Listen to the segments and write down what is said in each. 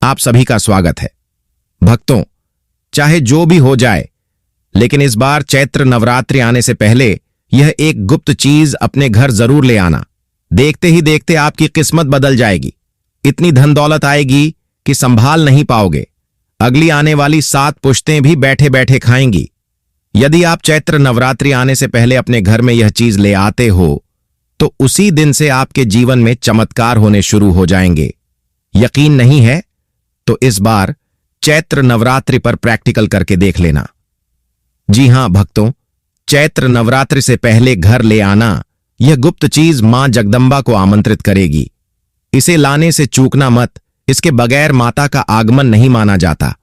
आप सभी का स्वागत है। भक्तों, चाहे जो भी हो जाए, लेकिन इस बार चैत्र नवरात्रि आने से पहले यह एक गुप्त चीज अपने घर जरूर ले आना। देखते ही देखते आपकी किस्मत बदल जाएगी। इतनी धन दौलत आएगी कि संभाल नहीं पाओगे। अगली आने वाली 7 पुश्तें भी बैठे बैठे खाएंगी। यदि आप चैत्र नवरात्रि आने से पहले अपने घर में यह चीज ले आते हो तो उसी दिन से आपके जीवन में चमत्कार होने शुरू हो जाएंगे। यकीन नहीं है तो इस बार चैत्र नवरात्रि पर प्रैक्टिकल करके देख लेना। जी हां भक्तों, चैत्र नवरात्रि से पहले घर ले आना यह गुप्त चीज मां जगदंबा को आमंत्रित करेगी। इसे लाने से चूकना मत, इसके बगैर माता का आगमन नहीं माना जाता।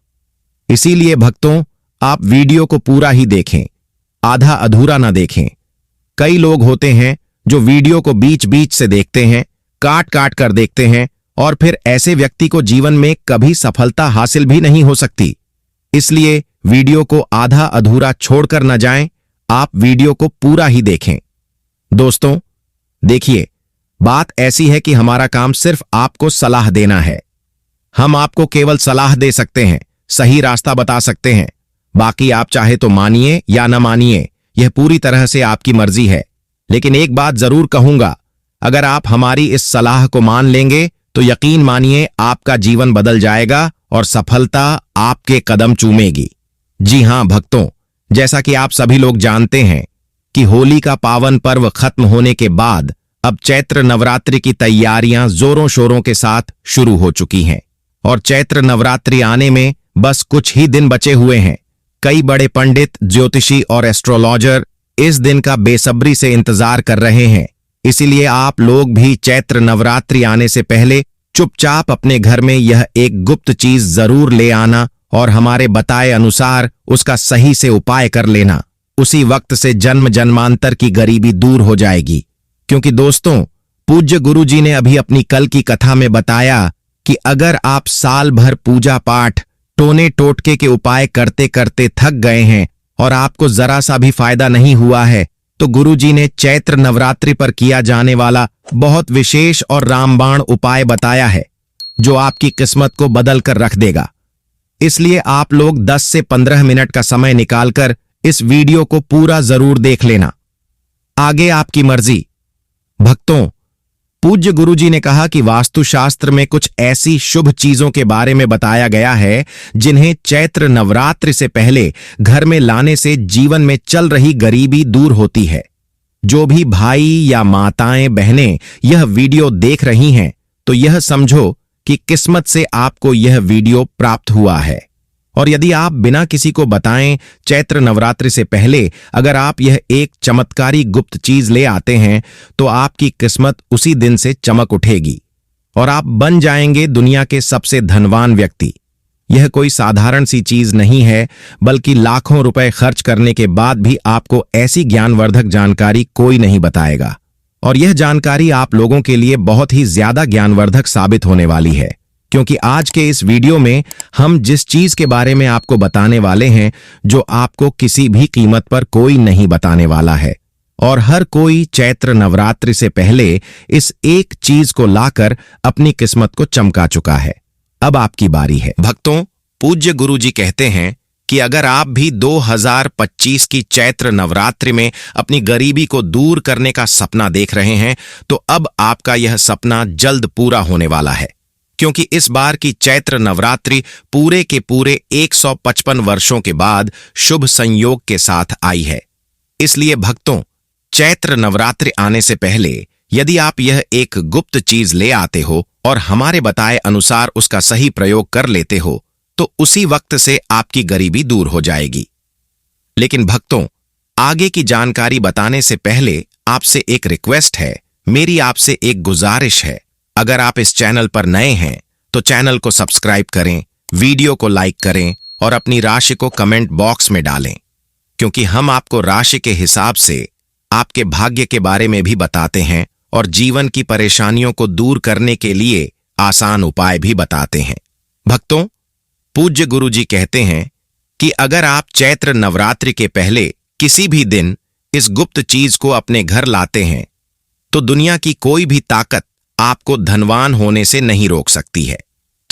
इसीलिए भक्तों, आप वीडियो को पूरा ही देखें, आधा अधूरा ना देखें। कई लोग होते हैं जो वीडियो को बीच बीच से देखते हैं, काट काट कर देखते हैं, और फिर ऐसे व्यक्ति को जीवन में कभी सफलता हासिल भी नहीं हो सकती। इसलिए वीडियो को आधा अधूरा छोड़कर न जाएं, आप वीडियो को पूरा ही देखें। दोस्तों, देखिए, बात ऐसी है कि हमारा काम सिर्फ आपको सलाह देना है। हम आपको केवल सलाह दे सकते हैं, सही रास्ता बता सकते हैं। बाकी आप चाहे तो मानिए या न मानिए, यह पूरी तरह से आपकी मर्जी है। लेकिन एक बात जरूर कहूंगा, अगर आप हमारी इस सलाह को मान लेंगे तो यकीन मानिए आपका जीवन बदल जाएगा और सफलता आपके कदम चूमेगी। जी हां भक्तों, जैसा कि आप सभी लोग जानते हैं कि होली का पावन पर्व खत्म होने के बाद अब चैत्र नवरात्रि की तैयारियां जोरों शोरों के साथ शुरू हो चुकी हैं और चैत्र नवरात्रि आने में बस कुछ ही दिन बचे हुए हैं। कई बड़े पंडित, ज्योतिषी और एस्ट्रोलॉजर इस दिन का बेसब्री से इंतजार कर रहे हैं। इसीलिए आप लोग भी चैत्र नवरात्रि आने से पहले चुपचाप अपने घर में यह एक गुप्त चीज जरूर ले आना और हमारे बताए अनुसार उसका सही से उपाय कर लेना। उसी वक्त से जन्म जन्मांतर की गरीबी दूर हो जाएगी। क्योंकि दोस्तों, पूज्य गुरुजी ने अभी अपनी कल की कथा में बताया कि अगर आप साल भर पूजा पाठ, टोने टोटके के उपाय करते करते थक गए हैं और आपको जरा सा भी फायदा नहीं हुआ है, तो गुरुजी ने चैत्र नवरात्रि पर किया जाने वाला बहुत विशेष और रामबाण उपाय बताया है, जो आपकी किस्मत को बदल कर रख देगा। इसलिए आप लोग 10 से 15 मिनट का समय निकालकर इस वीडियो को पूरा जरूर देख लेना। आगे आपकी मर्जी। भक्तों, पूज्य गुरुजी ने कहा कि वास्तुशास्त्र में कुछ ऐसी शुभ चीजों के बारे में बताया गया है जिन्हें चैत्र नवरात्रि से पहले घर में लाने से जीवन में चल रही गरीबी दूर होती है। जो भी भाई या माताएं बहनें यह वीडियो देख रही हैं, तो यह समझो कि किस्मत से आपको यह वीडियो प्राप्त हुआ है। और यदि आप बिना किसी को बताएं चैत्र नवरात्रि से पहले अगर आप यह एक चमत्कारी गुप्त चीज ले आते हैं, तो आपकी किस्मत उसी दिन से चमक उठेगी और आप बन जाएंगे दुनिया के सबसे धनवान व्यक्ति। यह कोई साधारण सी चीज नहीं है, बल्कि लाखों रुपए खर्च करने के बाद भी आपको ऐसी ज्ञानवर्धक जानकारी कोई नहीं बताएगा। और यह जानकारी आप लोगों के लिए बहुत ही ज्यादा ज्ञानवर्धक साबित होने वाली है, क्योंकि आज के इस वीडियो में हम जिस चीज के बारे में आपको बताने वाले हैं, जो आपको किसी भी कीमत पर कोई नहीं बताने वाला है। और हर कोई चैत्र नवरात्रि से पहले इस एक चीज को लाकर अपनी किस्मत को चमका चुका है। अब आपकी बारी है। भक्तों, पूज्य गुरुजी कहते हैं कि अगर आप भी 2025 की चैत्र नवरात्रि में अपनी गरीबी को दूर करने का सपना देख रहे हैं, तो अब आपका यह सपना जल्द पूरा होने वाला है। क्योंकि इस बार की चैत्र नवरात्रि पूरे के पूरे 155 वर्षों के बाद शुभ संयोग के साथ आई है। इसलिए भक्तों, चैत्र नवरात्रि आने से पहले यदि आप यह एक गुप्त चीज ले आते हो और हमारे बताए अनुसार उसका सही प्रयोग कर लेते हो, तो उसी वक्त से आपकी गरीबी दूर हो जाएगी। लेकिन भक्तों, आगे की जानकारी बताने से पहले आपसे एक रिक्वेस्ट है, मेरी आपसे एक गुजारिश है। अगर आप इस चैनल पर नए हैं तो चैनल को सब्सक्राइब करें, वीडियो को लाइक करें और अपनी राशि को कमेंट बॉक्स में डालें, क्योंकि हम आपको राशि के हिसाब से आपके भाग्य के बारे में भी बताते हैं और जीवन की परेशानियों को दूर करने के लिए आसान उपाय भी बताते हैं। भक्तों, पूज्य गुरुजी कहते हैं कि अगर आप चैत्र नवरात्रि के पहले किसी भी दिन इस गुप्त चीज को अपने घर लाते हैं, तो दुनिया की कोई भी ताकत आपको धनवान होने से नहीं रोक सकती है।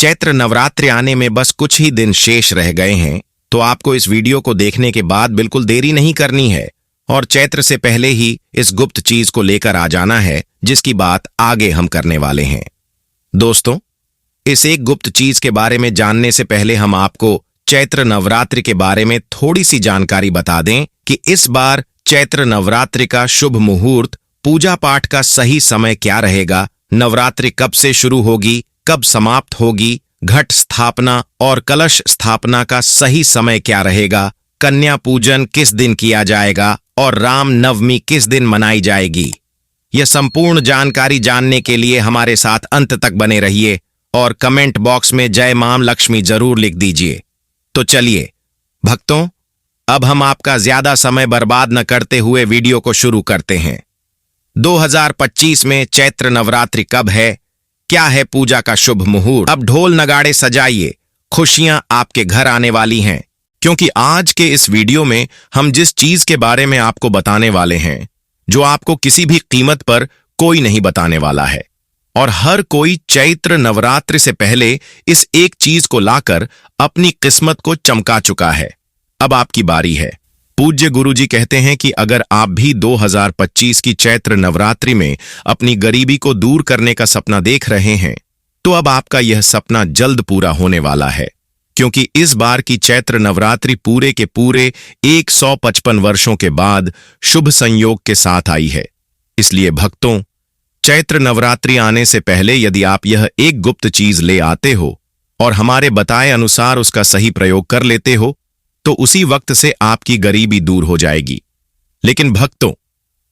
चैत्र नवरात्रि आने में बस कुछ ही दिन शेष रह गए हैं, तो आपको इस वीडियो को देखने के बाद बिल्कुल देरी नहीं करनी है और चैत्र से पहले ही इस गुप्त चीज को लेकर आ जाना है, जिसकी बात आगे हम करने वाले हैं। दोस्तों, इस एक गुप्त चीज के बारे में जानने से पहले हम आपको चैत्र नवरात्रि के बारे में थोड़ी सी जानकारी बता दें कि इस बार चैत्र नवरात्रि का शुभ मुहूर्त, पूजा पाठ का सही समय क्या रहेगा, नवरात्रि कब से शुरू होगी, कब समाप्त होगी, घट स्थापना और कलश स्थापना का सही समय क्या रहेगा, कन्या पूजन किस दिन किया जाएगा और राम नवमी किस दिन मनाई जाएगी। यह संपूर्ण जानकारी जानने के लिए हमारे साथ अंत तक बने रहिए और कमेंट बॉक्स में जय मां लक्ष्मी जरूर लिख दीजिए। तो चलिए भक्तों, अब हम आपका ज्यादा समय बर्बाद न करते हुए वीडियो को शुरू करते हैं। 2025 में चैत्र नवरात्रि कब है, क्या है पूजा का शुभ मुहूर्त। अब ढोल नगाड़े सजाइए, खुशियां आपके घर आने वाली हैं, क्योंकि आज के इस वीडियो में हम जिस चीज के बारे में आपको बताने वाले हैं, जो आपको किसी भी कीमत पर कोई नहीं बताने वाला है, और हर कोई चैत्र नवरात्रि से पहले इस एक चीज को लाकर अपनी किस्मत को चमका चुका है। अब आपकी बारी है। पूज्य गुरुजी कहते हैं कि अगर आप भी 2025 की चैत्र नवरात्रि में अपनी गरीबी को दूर करने का सपना देख रहे हैं, तो अब आपका यह सपना जल्द पूरा होने वाला है, क्योंकि इस बार की चैत्र नवरात्रि पूरे के पूरे 155 वर्षों के बाद शुभ संयोग के साथ आई है। इसलिए भक्तों, चैत्र नवरात्रि आने से पहले यदि आप यह एक गुप्त चीज ले आते हो और हमारे बताए अनुसार उसका सही प्रयोग कर लेते हो, तो उसी वक्त से आपकी गरीबी दूर हो जाएगी। लेकिन भक्तों,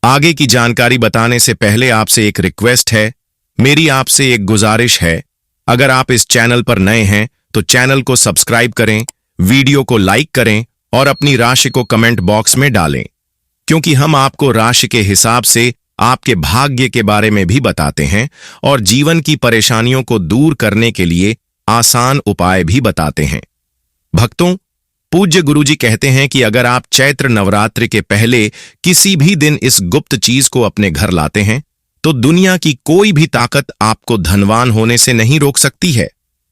आगे की जानकारी बताने से पहले आपसे एक रिक्वेस्ट है, मेरी आपसे एक गुजारिश है। अगर आप इस चैनल पर नए हैं तो चैनल को सब्सक्राइब करें, वीडियो को लाइक करें और अपनी राशि को कमेंट बॉक्स में डालें, क्योंकि हम आपको राशि के हिसाब से आपके भाग्य के बारे में भी बताते हैं और जीवन की परेशानियों को दूर करने के लिए आसान उपाय भी बताते हैं। भक्तों, पूज्य गुरुजी कहते हैं कि अगर आप चैत्र नवरात्रि के पहले किसी भी दिन इस गुप्त चीज को अपने घर लाते हैं, तो दुनिया की कोई भी ताकत आपको धनवान होने से नहीं रोक सकती है।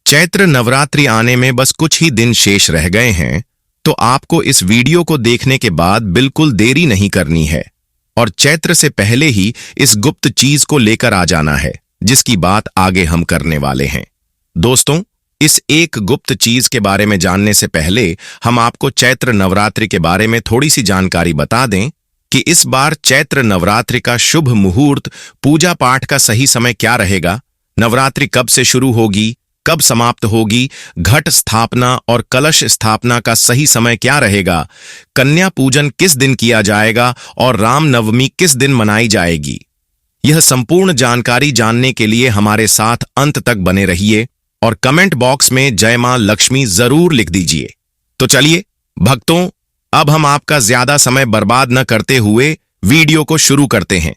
चैत्र नवरात्रि आने में बस कुछ ही दिन शेष रह गए हैं, तो आपको इस वीडियो को देखने के बाद बिल्कुल देरी नहीं करनी है और चैत्र से पहले ही इस गुप्त चीज को लेकर आ जाना है, जिसकी बात आगे हम करने वाले हैं। दोस्तों, इस एक गुप्त चीज के बारे में जानने से पहले हम आपको चैत्र नवरात्रि के बारे में थोड़ी सी जानकारी बता दें कि इस बार चैत्र नवरात्रि का शुभ मुहूर्त, पूजा पाठ का सही समय क्या रहेगा, नवरात्रि कब से शुरू होगी, कब समाप्त होगी, घट स्थापना और कलश स्थापना का सही समय क्या रहेगा, कन्या पूजन किस दिन किया जाएगा और राम नवमी किस दिन मनाई जाएगी। यह संपूर्ण जानकारी जानने के लिए हमारे साथ अंत तक बने रहिए और कमेंट बॉक्स में जय मां लक्ष्मी जरूर लिख दीजिए। तो चलिए भक्तों, अब हम आपका ज्यादा समय बर्बाद न करते हुए वीडियो को शुरू करते हैं।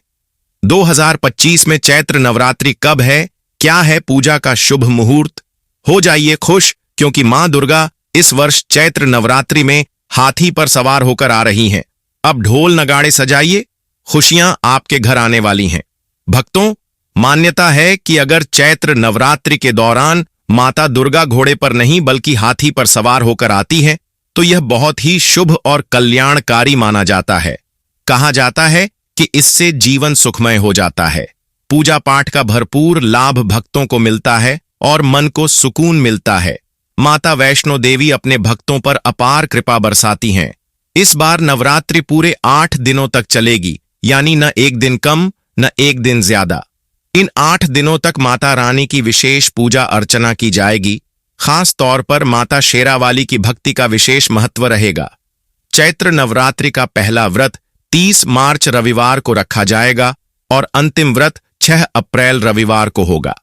2025 में चैत्र नवरात्रि कब है, क्या है पूजा का शुभ मुहूर्त। हो जाइए खुश, क्योंकि मां दुर्गा इस वर्ष चैत्र नवरात्रि में हाथी पर सवार होकर आ रही हैं। अब ढोल नगाड़े सजाइए, खुशियां आपके घर आने वाली हैं। भक्तों, मान्यता है कि अगर चैत्र नवरात्रि के दौरान माता दुर्गा घोड़े पर नहीं बल्कि हाथी पर सवार होकर आती है, तो यह बहुत ही शुभ और कल्याणकारी माना जाता है। कहा जाता है कि इससे जीवन सुखमय हो जाता है, पूजा पाठ का भरपूर लाभ भक्तों को मिलता है और मन को सुकून मिलता है। माता वैष्णो देवी अपने भक्तों पर अपार कृपा बरसाती हैं। इस बार नवरात्रि पूरे 8 दिनों तक चलेगी, यानी न एक दिन कम न एक दिन ज्यादा। इन 8 दिनों तक माता रानी की विशेष पूजा अर्चना की जाएगी। खास तौर पर माता शेरावाली की भक्ति का विशेष महत्व रहेगा। चैत्र नवरात्रि का पहला व्रत 30 मार्च रविवार को रखा जाएगा और अंतिम व्रत 6 अप्रैल रविवार को होगा।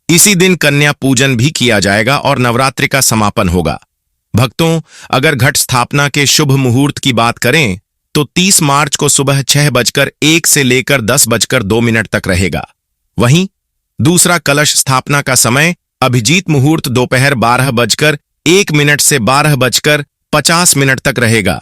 इसी दिन कन्या पूजन भी किया जाएगा और नवरात्रि का समापन होगा। भक्तों, अगर घट स्थापना के शुभ मुहूर्त की बात करें तो 30 मार्च को सुबह 6:01 से लेकर 10:02 तक रहेगा। वहीं दूसरा कलश स्थापना का समय अभिजीत मुहूर्त दोपहर 12:01 से 12:50 तक रहेगा।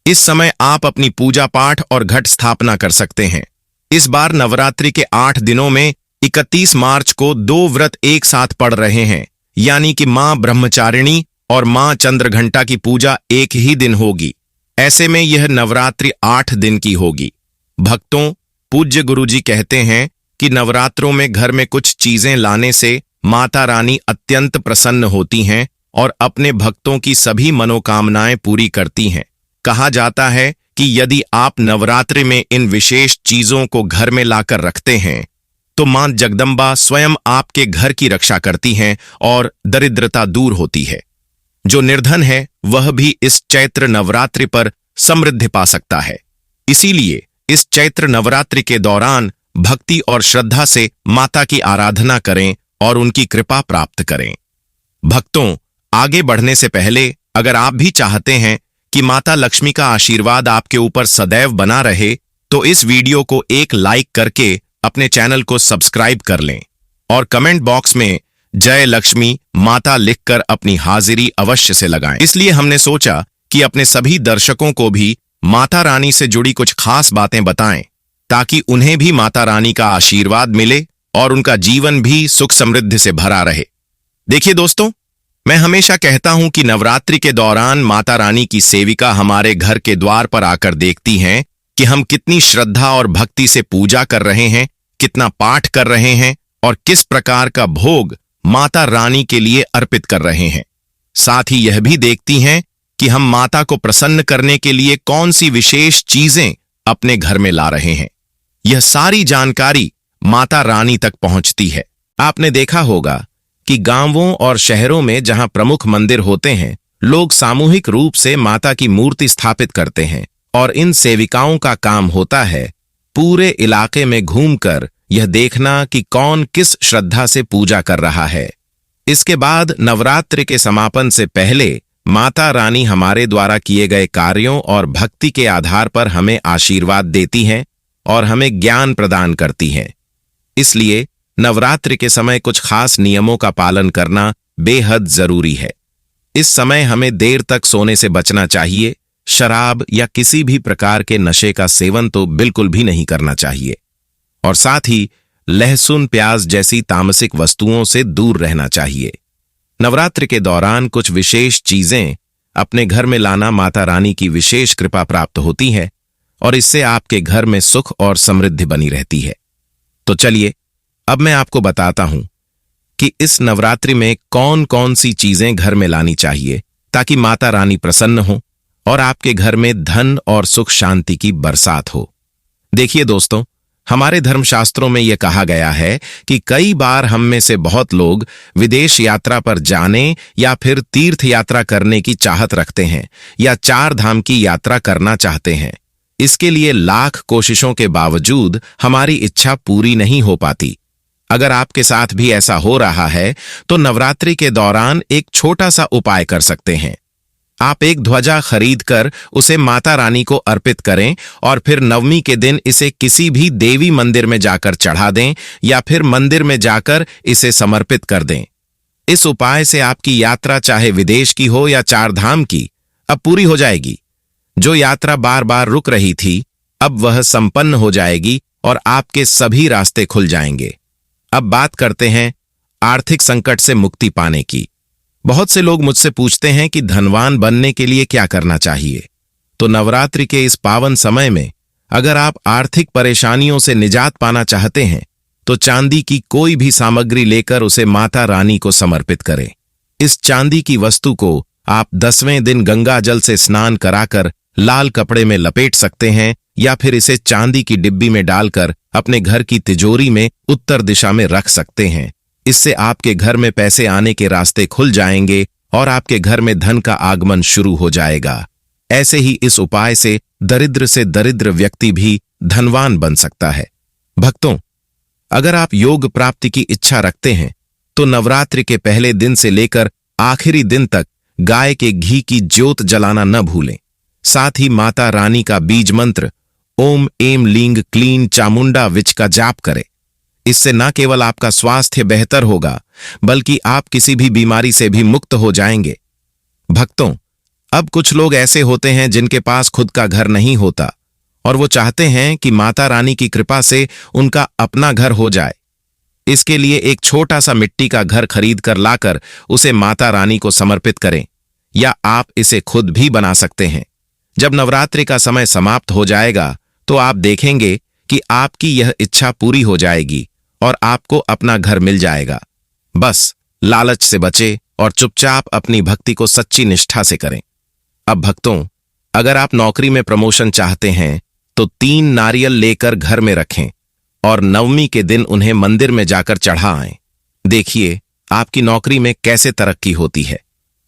इस समय आप अपनी पूजा पाठ और घट स्थापना कर सकते हैं। इस बार नवरात्रि के 8 दिनों में 31 मार्च को 2 व्रत एक साथ पड़ रहे हैं, यानी कि मां ब्रह्मचारिणी और मां चंद्रघंटा की पूजा एक ही दिन होगी। ऐसे में यह नवरात्रि 8 दिन की होगी। भक्तों, पूज्य गुरुजी कहते हैं कि नवरात्रों में घर में कुछ चीजें लाने से माता रानी अत्यंत प्रसन्न होती हैं और अपने भक्तों की सभी मनोकामनाएं पूरी करती हैं। कहा जाता है कि यदि आप नवरात्रि में इन विशेष चीजों को घर में लाकर रखते हैं तो मां जगदम्बा स्वयं आपके घर की रक्षा करती हैं और दरिद्रता दूर होती है। जो निर्धन है वह भी इस चैत्र नवरात्रि पर समृद्धि पा सकता है। इसीलिए इस चैत्र नवरात्रि के दौरान भक्ति और श्रद्धा से माता की आराधना करें और उनकी कृपा प्राप्त करें। भक्तों, आगे बढ़ने से पहले अगर आप भी चाहते हैं कि माता लक्ष्मी का आशीर्वाद आपके ऊपर सदैव बना रहे तो इस वीडियो को एक लाइक करके अपने चैनल को सब्सक्राइब कर लें और कमेंट बॉक्स में जय लक्ष्मी माता लिखकर अपनी हाजिरी अवश्य से लगाएं। इसलिए हमने सोचा कि अपने सभी दर्शकों को भी माता रानी से जुड़ी कुछ खास बातें बताएं ताकि उन्हें भी माता रानी का आशीर्वाद मिले और उनका जीवन भी सुख समृद्धि से भरा रहे। देखिए दोस्तों, मैं हमेशा कहता हूं कि नवरात्रि के दौरान माता रानी की सेविका हमारे घर के द्वार पर आकर देखती हैं कि हम कितनी श्रद्धा और भक्ति से पूजा कर रहे हैं, कितना पाठ कर रहे हैं और किस प्रकार का भोग माता रानी के लिए अर्पित कर रहे हैं। साथ ही यह भी देखती हैं कि हम माता को प्रसन्न करने के लिए कौन सी विशेष चीजें अपने घर में ला रहे हैं। यह सारी जानकारी माता रानी तक पहुंचती है। आपने देखा होगा कि गांवों और शहरों में जहां प्रमुख मंदिर होते हैं, लोग सामूहिक रूप से माता की मूर्ति स्थापित करते हैं और इन सेविकाओं का काम होता है पूरे इलाके में घूमकर यह देखना कि कौन किस श्रद्धा से पूजा कर रहा है। इसके बाद नवरात्रि के समापन से पहले माता रानी हमारे द्वारा किए गए कार्यों और भक्ति के आधार पर हमें आशीर्वाद देती हैं और हमें ज्ञान प्रदान करती हैं। इसलिए नवरात्रि के समय कुछ खास नियमों का पालन करना बेहद जरूरी है। इस समय हमें देर तक सोने से बचना चाहिए। शराब या किसी भी प्रकार के नशे का सेवन तो बिल्कुल भी नहीं करना चाहिए और साथ ही लहसुन, प्याज जैसी तामसिक वस्तुओं से दूर रहना चाहिए। नवरात्रि के दौरान कुछ विशेष चीजें अपने घर में लाना माता रानी की विशेष कृपा प्राप्त होती है और इससे आपके घर में सुख और समृद्धि बनी रहती है। तो चलिए अब मैं आपको बताता हूं कि इस नवरात्रि में कौन कौन सी चीजें घर में लानी चाहिए ताकि माता रानी प्रसन्न हो और आपके घर में धन और सुख शांति की बरसात हो। देखिए दोस्तों, हमारे धर्मशास्त्रों में यह कहा गया है कि कई बार हम में से बहुत लोग विदेश यात्रा पर जाने या फिर तीर्थ यात्रा करने की चाहत रखते हैं या 4 धाम की यात्रा करना चाहते हैं। इसके लिए लाख कोशिशों के बावजूद हमारी इच्छा पूरी नहीं हो पाती। अगर आपके साथ भी ऐसा हो रहा है तो नवरात्रि के दौरान एक छोटा सा उपाय कर सकते हैं। आप एक ध्वजा खरीदकर उसे माता रानी को अर्पित करें और फिर नवमी के दिन इसे किसी भी देवी मंदिर में जाकर चढ़ा दें या फिर मंदिर में जाकर इसे समर्पित कर दें। इस उपाय से आपकी यात्रा चाहे विदेश की हो या 4 धाम की, अब पूरी हो जाएगी। जो यात्रा बार बार रुक रही थी, अब वह संपन्न हो जाएगी और आपके सभी रास्ते खुल जाएंगे। अब बात करते हैं आर्थिक संकट से मुक्ति पाने की। बहुत से लोग मुझसे पूछते हैं कि धनवान बनने के लिए क्या करना चाहिए। तो नवरात्रि के इस पावन समय में अगर आप आर्थिक परेशानियों से निजात पाना चाहते हैं तो चांदी की कोई भी सामग्री लेकर उसे माता रानी को समर्पित करें। इस चांदी की वस्तु को आप 10वें दिन गंगा जल से स्नान कराकर लाल कपड़े में लपेट सकते हैं या फिर इसे चांदी की डिब्बी में डालकर अपने घर की तिजोरी में उत्तर दिशा में रख सकते हैं। इससे आपके घर में पैसे आने के रास्ते खुल जाएंगे और आपके घर में धन का आगमन शुरू हो जाएगा। ऐसे ही इस उपाय से दरिद्र व्यक्ति भी धनवान बन सकता है। भक्तों, अगर आप योग प्राप्ति की इच्छा रखते हैं तो नवरात्रि के पहले दिन से लेकर आखिरी दिन तक गाय के घी की ज्योत जलाना न भूलें। साथ ही माता रानी का बीज मंत्र ओम एम लींग क्लीन चामुंडा विच का जाप करें। इससे न केवल आपका स्वास्थ्य बेहतर होगा बल्कि आप किसी भी बीमारी से भी मुक्त हो जाएंगे। भक्तों, अब कुछ लोग ऐसे होते हैं जिनके पास खुद का घर नहीं होता और वो चाहते हैं कि माता रानी की कृपा से उनका अपना घर हो जाए। इसके लिए एक छोटा सा मिट्टी का घर खरीद कर लाकर उसे माता रानी को समर्पित करें, या आप इसे खुद भी बना सकते हैं। जब नवरात्रि का समय समाप्त हो जाएगा तो आप देखेंगे कि आपकी यह इच्छा पूरी हो जाएगी और आपको अपना घर मिल जाएगा। बस लालच से बचे और चुपचाप अपनी भक्ति को सच्ची निष्ठा से करें। अब भक्तों, अगर आप नौकरी में प्रमोशन चाहते हैं तो 3 नारियल लेकर घर में रखें और नवमी के दिन उन्हें मंदिर में जाकर चढ़ाएं। देखिए आपकी नौकरी में कैसे तरक्की होती है।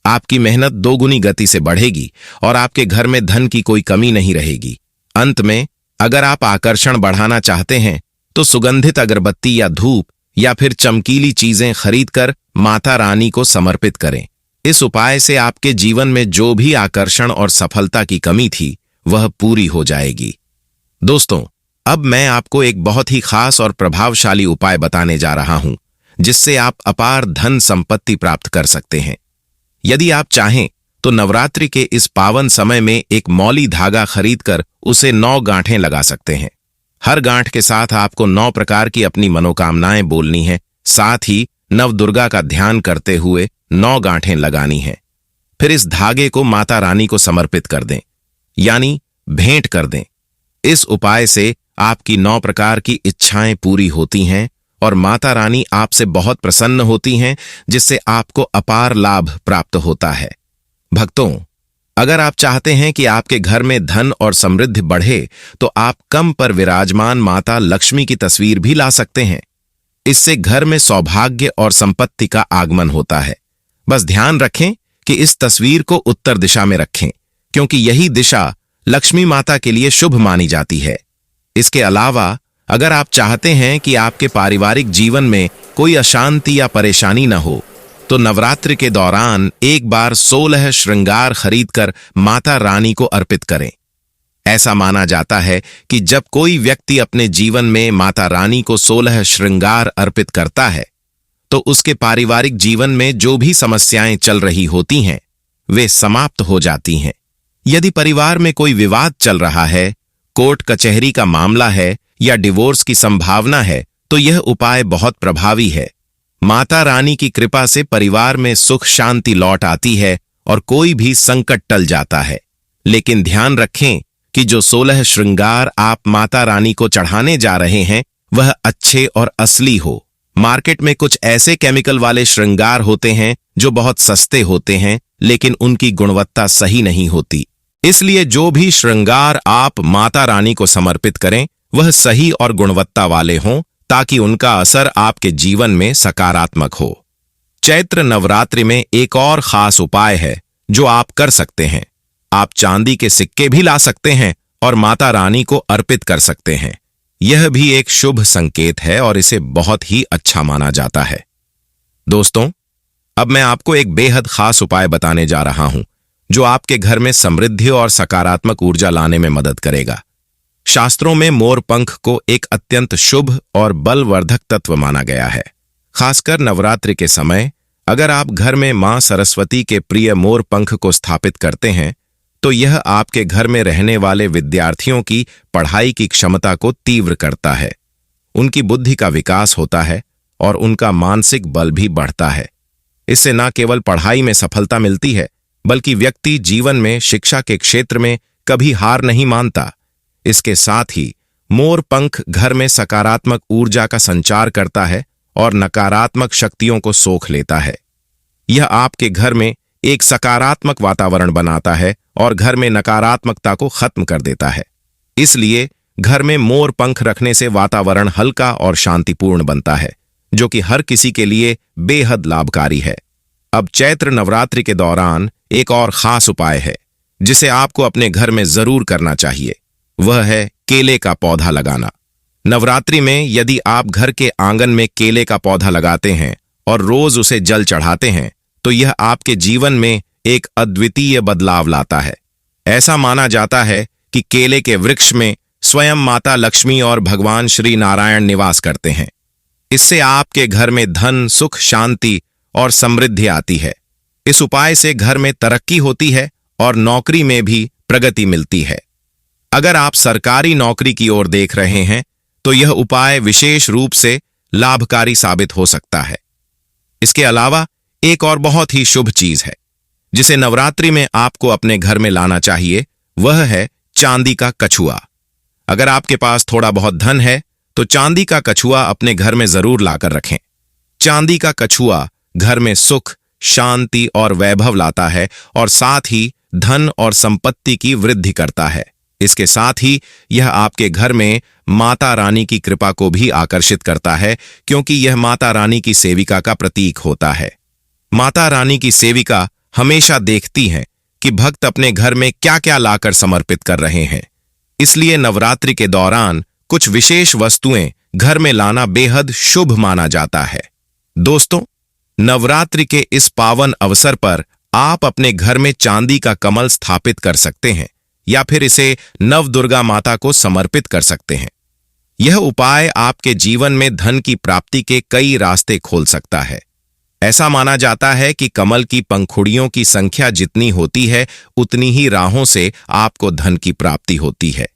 आपकी मेहनत 2 गुनी गति से बढ़ेगी और आपके घर में धन की कोई कमी नहीं रहेगी। अंत में, अगर आप आकर्षण बढ़ाना चाहते हैं तो सुगंधित अगरबत्ती या धूप या फिर चमकीली चीजें खरीदकर माता रानी को समर्पित करें। इस उपाय से आपके जीवन में जो भी आकर्षण और सफलता की कमी थी वह पूरी हो जाएगी। दोस्तों, अब मैं आपको एक बहुत ही खास और प्रभावशाली उपाय बताने जा रहा हूं, जिससे आप अपार धन संपत्ति प्राप्त कर सकते हैं। यदि आप चाहें तो नवरात्रि के इस पावन समय में एक मौली धागा खरीदकर उसे 9 गांठें लगा सकते हैं। हर गांठ के साथ आपको 9 प्रकार की अपनी मनोकामनाएं बोलनी है। साथ ही नवदुर्गा का ध्यान करते हुए 9 गांठें लगानी हैं। फिर इस धागे को माता रानी को समर्पित कर दें, यानी भेंट कर दें। इस उपाय से आपकी 9 प्रकार की इच्छाएं पूरी होती हैं और माता रानी आपसे बहुत प्रसन्न होती हैं, जिससे आपको अपार लाभ प्राप्त होता है। भक्तों, अगर आप चाहते हैं कि आपके घर में धन और समृद्धि बढ़े तो आप कम पर विराजमान माता लक्ष्मी की तस्वीर भी ला सकते हैं। इससे घर में सौभाग्य और संपत्ति का आगमन होता है। बस ध्यान रखें कि इस तस्वीर को उत्तर दिशा में रखें, क्योंकि यही दिशा लक्ष्मी माता के लिए शुभ मानी जाती है। इसके अलावा अगर आप चाहते हैं कि आपके पारिवारिक जीवन में कोई अशांति या परेशानी न हो तो नवरात्रि के दौरान एक बार 16 श्रृंगार खरीदकर माता रानी को अर्पित करें। ऐसा माना जाता है कि जब कोई व्यक्ति अपने जीवन में माता रानी को 16 श्रृंगार अर्पित करता है तो उसके पारिवारिक जीवन में जो भी समस्याएं चल रही होती हैं वे समाप्त हो जाती हैं। यदि परिवार में कोई विवाद चल रहा है, कोर्ट कचहरी का मामला है या डिवोर्स की संभावना है तो यह उपाय बहुत प्रभावी है। माता रानी की कृपा से परिवार में सुख शांति लौट आती है और कोई भी संकट टल जाता है। लेकिन ध्यान रखें कि जो 16 श्रृंगार आप माता रानी को चढ़ाने जा रहे हैं वह अच्छे और असली हो। मार्केट में कुछ ऐसे केमिकल वाले श्रृंगार होते हैं जो बहुत सस्ते होते हैं, लेकिन उनकी गुणवत्ता सही नहीं होती। इसलिए जो भी श्रृंगार आप माता रानी को समर्पित करें वह सही और गुणवत्ता वाले हों, ताकि उनका असर आपके जीवन में सकारात्मक हो। चैत्र नवरात्रि में एक और खास उपाय है जो आप कर सकते हैं। आप चांदी के सिक्के भी ला सकते हैं और माता रानी को अर्पित कर सकते हैं। यह भी एक शुभ संकेत है और इसे बहुत ही अच्छा माना जाता है। दोस्तों, अब मैं आपको एक बेहद खास उपाय बताने जा रहा हूं जो आपके घर में समृद्धि और सकारात्मक ऊर्जा लाने में मदद करेगा। शास्त्रों में मोर पंख को एक अत्यंत शुभ और बलवर्धक तत्व माना गया है। खासकर नवरात्रि के समय अगर आप घर में मां सरस्वती के प्रिय मोर पंख को स्थापित करते हैं तो यह आपके घर में रहने वाले विद्यार्थियों की पढ़ाई की क्षमता को तीव्र करता है। उनकी बुद्धि का विकास होता है और उनका मानसिक बल भी बढ़ता है। इससे न केवल पढ़ाई में सफलता मिलती है, बल्कि व्यक्ति जीवन में शिक्षा के क्षेत्र में कभी हार नहीं मानता। इसके साथ ही मोर पंख घर में सकारात्मक ऊर्जा का संचार करता है और नकारात्मक शक्तियों को सोख लेता है। यह आपके घर में एक सकारात्मक वातावरण बनाता है और घर में नकारात्मकता को खत्म कर देता है। इसलिए घर में मोर पंख रखने से वातावरण हल्का और शांतिपूर्ण बनता है, जो कि हर किसी के लिए बेहद लाभकारी है। अब चैत्र नवरात्रि के दौरान एक और खास उपाय है जिसे आपको अपने घर में जरूर करना चाहिए। वह है केले का पौधा लगाना। नवरात्रि में यदि आप घर के आंगन में केले का पौधा लगाते हैं और रोज उसे जल चढ़ाते हैं तो यह आपके जीवन में एक अद्वितीय बदलाव लाता है। ऐसा माना जाता है कि केले के वृक्ष में स्वयं माता लक्ष्मी और भगवान श्री नारायण निवास करते हैं। इससे आपके घर में धन, सुख, शांति और समृद्धि आती है। इस उपाय से घर में तरक्की होती है और नौकरी में भी प्रगति मिलती है। अगर आप सरकारी नौकरी की ओर देख रहे हैं तो यह उपाय विशेष रूप से लाभकारी साबित हो सकता है। इसके अलावा एक और बहुत ही शुभ चीज है जिसे नवरात्रि में आपको अपने घर में लाना चाहिए, वह है चांदी का कछुआ। अगर आपके पास थोड़ा बहुत धन है तो चांदी का कछुआ अपने घर में जरूर लाकर रखें। चांदी का कछुआ घर में सुख, शांति और वैभव लाता है और साथ ही धन और संपत्ति की वृद्धि करता है। इसके साथ ही यह आपके घर में माता रानी की कृपा को भी आकर्षित करता है, क्योंकि यह माता रानी की सेविका का प्रतीक होता है। माता रानी की सेविका हमेशा देखती हैं कि भक्त अपने घर में क्या क्या लाकर समर्पित कर रहे हैं। इसलिए नवरात्रि के दौरान कुछ विशेष वस्तुएं घर में लाना बेहद शुभ माना जाता है। दोस्तों, नवरात्रि के इस पावन अवसर पर आप अपने घर में चांदी का कमल स्थापित कर सकते हैं या फिर इसे नवदुर्गा माता को समर्पित कर सकते हैं। यह उपाय आपके जीवन में धन की प्राप्ति के कई रास्ते खोल सकता है। ऐसा माना जाता है कि कमल की पंखुड़ियों की संख्या जितनी होती है उतनी ही राहों से आपको धन की प्राप्ति होती है।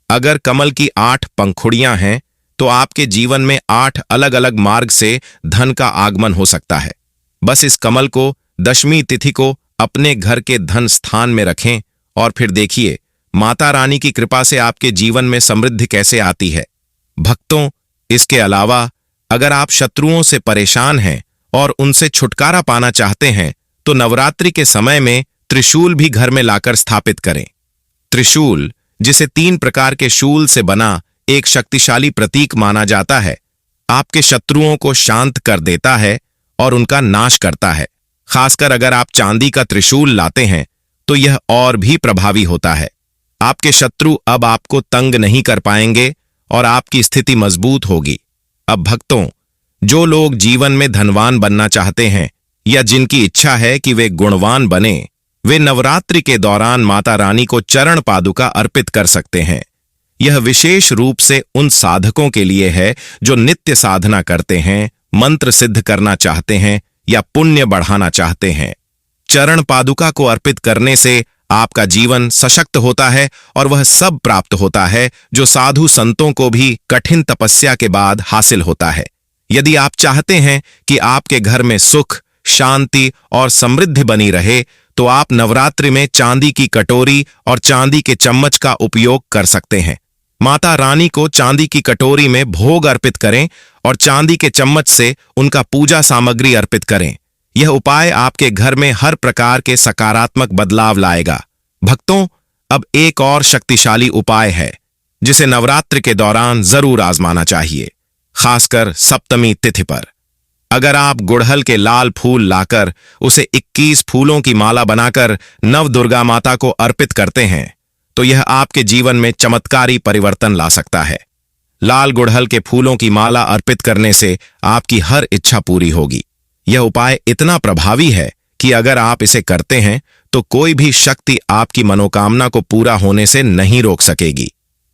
अगर कमल की 8 पंखुड़ियां हैं तो आपके जीवन में 8 अलग अलग मार्ग से धन का आगमन हो सकता है। बस इस कमल को दशमी तिथि को अपने घर के धन स्थान में रखें और फिर देखिए माता रानी की कृपा से आपके जीवन में समृद्धि कैसे आती है। भक्तों, इसके अलावा अगर आप शत्रुओं से परेशान हैं और उनसे छुटकारा पाना चाहते हैं तो नवरात्रि के समय में त्रिशूल भी घर में लाकर स्थापित करें। त्रिशूल, जिसे 3 प्रकार के शूल से बना एक शक्तिशाली प्रतीक माना जाता है, आपके शत्रुओं को शांत कर देता है और उनका नाश करता है। खासकर अगर आप चांदी का त्रिशूल लाते हैं तो यह और भी प्रभावी होता है। आपके शत्रु अब आपको तंग नहीं कर पाएंगे और आपकी स्थिति मजबूत होगी। अब भक्तों, जो लोग जीवन में धनवान बनना चाहते हैं या जिनकी इच्छा है कि वे गुणवान बने, वे नवरात्रि के दौरान माता रानी को चरण पादुका अर्पित कर सकते हैं। यह विशेष रूप से उन साधकों के लिए है जो नित्य साधना करते हैं, मंत्र सिद्ध करना चाहते हैं या पुण्य बढ़ाना चाहते हैं। चरण पादुका को अर्पित करने से आपका जीवन सशक्त होता है और वह सब प्राप्त होता है जो साधु संतों को भी कठिन तपस्या के बाद हासिल होता है। यदि आप चाहते हैं कि आपके घर में सुख, शांति और समृद्धि बनी रहे तो आप नवरात्रि में चांदी की कटोरी और चांदी के चम्मच का उपयोग कर सकते हैं। माता रानी को चांदी की कटोरी में भोग अर्पित करें और चांदी के चम्मच से उनका पूजा सामग्री अर्पित करें। यह उपाय आपके घर में हर प्रकार के सकारात्मक बदलाव लाएगा। भक्तों, अब एक और शक्तिशाली उपाय है जिसे नवरात्रि के दौरान जरूर आजमाना चाहिए, खासकर सप्तमी तिथि पर। अगर आप गुड़हल के लाल फूल लाकर उसे 21 फूलों की माला बनाकर नवदुर्गा माता को अर्पित करते हैं तो यह आपके जीवन में चमत्कारी परिवर्तन ला सकता है। लाल गुड़हल के फूलों की माला अर्पित करने से आपकी हर इच्छा पूरी होगी। यह उपाय इतना प्रभावी है कि अगर आप इसे करते हैं तो कोई भी शक्ति आपकी मनोकामना को पूरा होने से नहीं रोक सकेगी।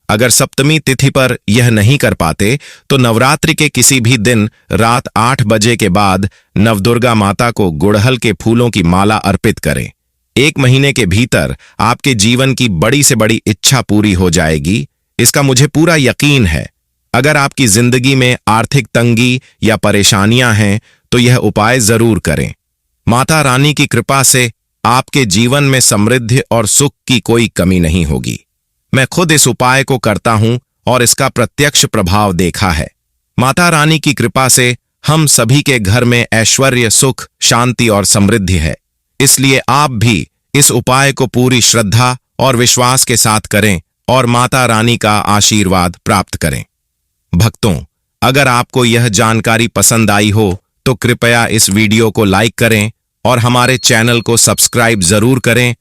अगर सप्तमी तिथि पर यह नहीं कर पाते तो नवरात्रि के किसी भी दिन रात 8 बजे के बाद नवदुर्गा माता को गुड़हल के फूलों की माला अर्पित करें। 1 महीने के भीतर आपके जीवन की बड़ी से बड़ी इच्छा पूरी हो जाएगी, इसका मुझे पूरा यकीन है। अगर आपकी जिंदगी में आर्थिक तंगी या परेशानियां हैं तो यह उपाय जरूर करें। माता रानी की कृपा से आपके जीवन में समृद्धि और सुख की कोई कमी नहीं होगी। मैं खुद इस उपाय को करता हूं और इसका प्रत्यक्ष प्रभाव देखा है। माता रानी की कृपा से हम सभी के घर में ऐश्वर्य, सुख, शांति और समृद्धि है। इसलिए आप भी इस उपाय को पूरी श्रद्धा और विश्वास के साथ करें और माता रानी का आशीर्वाद प्राप्त करें। भक्तों, अगर आपको यह जानकारी पसंद आई हो तो कृपया इस वीडियो को लाइक करें और हमारे चैनल को सब्सक्राइब जरूर करें